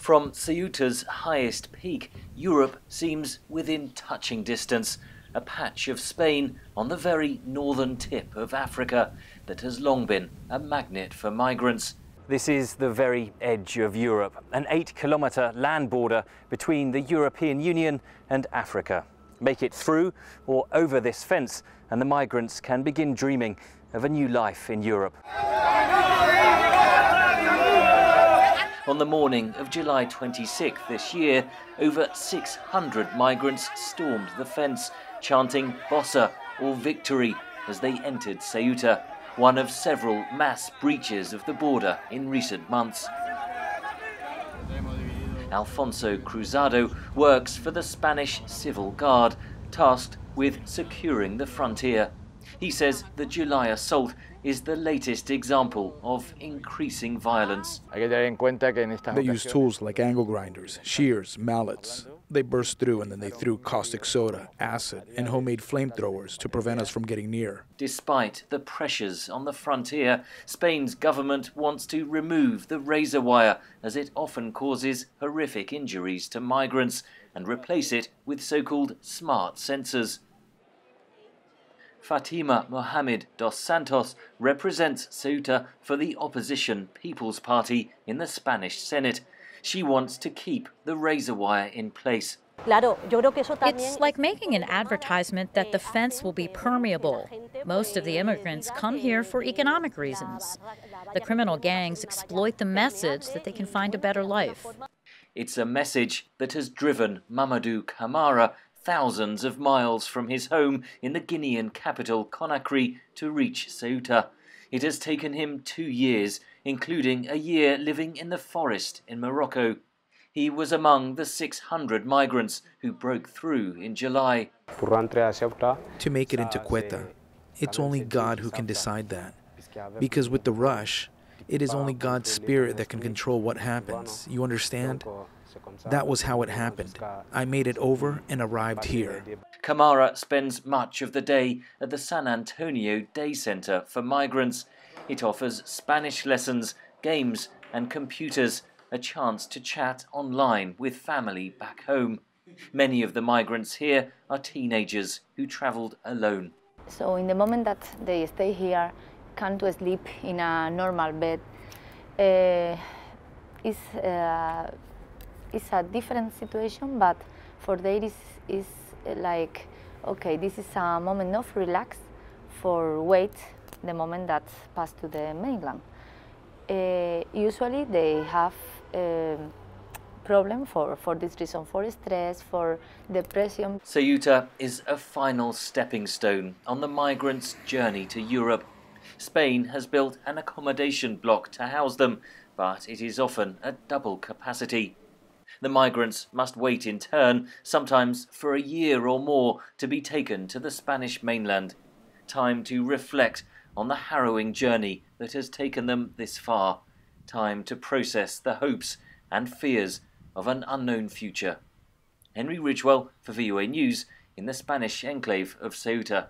From Ceuta's highest peak, Europe seems within touching distance, a patch of Spain on the very northern tip of Africa that has long been a magnet for migrants. This is the very edge of Europe, an 8-kilometre land border between the European Union and Africa. Make it through or over this fence and the migrants can begin dreaming of a new life in Europe. On the morning of July 26th this year, over 600 migrants stormed the fence, chanting Bossa or victory as they entered Ceuta, one of several mass breaches of the border in recent months. Alfonso Cruzado works for the Spanish Civil Guard, tasked with securing the frontier. He says the July assault is the latest example of increasing violence. They use tools like angle grinders, shears, mallets. They burst through and then they threw caustic soda, acid, and homemade flamethrowers to prevent us from getting near. Despite the pressures on the frontier, Spain's government wants to remove the razor wire as it often causes horrific injuries to migrants and replace it with so-called smart sensors. Fatima Mohamed dos Santos represents Ceuta for the opposition People's Party in the Spanish Senate. She wants to keep the razor wire in place. It's like making an advertisement that the fence will be permeable. Most of the immigrants come here for economic reasons. The criminal gangs exploit the message that they can find a better life. It's a message that has driven Mamadou Camara thousands of miles from his home in the Guinean capital Conakry to reach Ceuta. It has taken him 2 years, including a year living in the forest in Morocco. He was among the 600 migrants who broke through in July. To make it into CUETA, it's only God who can decide that. Because with the rush, it is only God's spirit that can control what happens. You understand? That was how it happened. I made it over and arrived here. Camara spends much of the day at the San Antonio Day Center for migrants. It offers Spanish lessons, games and computers, a chance to chat online with family back home. Many of the migrants here are teenagers who traveled alone. So in the moment that they stay here, come to sleep in a normal bed, it's a different situation, but for them is like, okay, this is a moment of relax for wait the moment that pass to the mainland. Usually they have problem for this reason, for stress, for depression. Ceuta is a final stepping stone on the migrants' journey to Europe. Spain has built an accommodation block to house them, but it is often at double capacity. The migrants must wait in turn, sometimes for a year or more, to be taken to the Spanish mainland. Time to reflect on the harrowing journey that has taken them this far. Time to process the hopes and fears of an unknown future. Henry Ridgwell for VOA News in the Spanish enclave of Ceuta.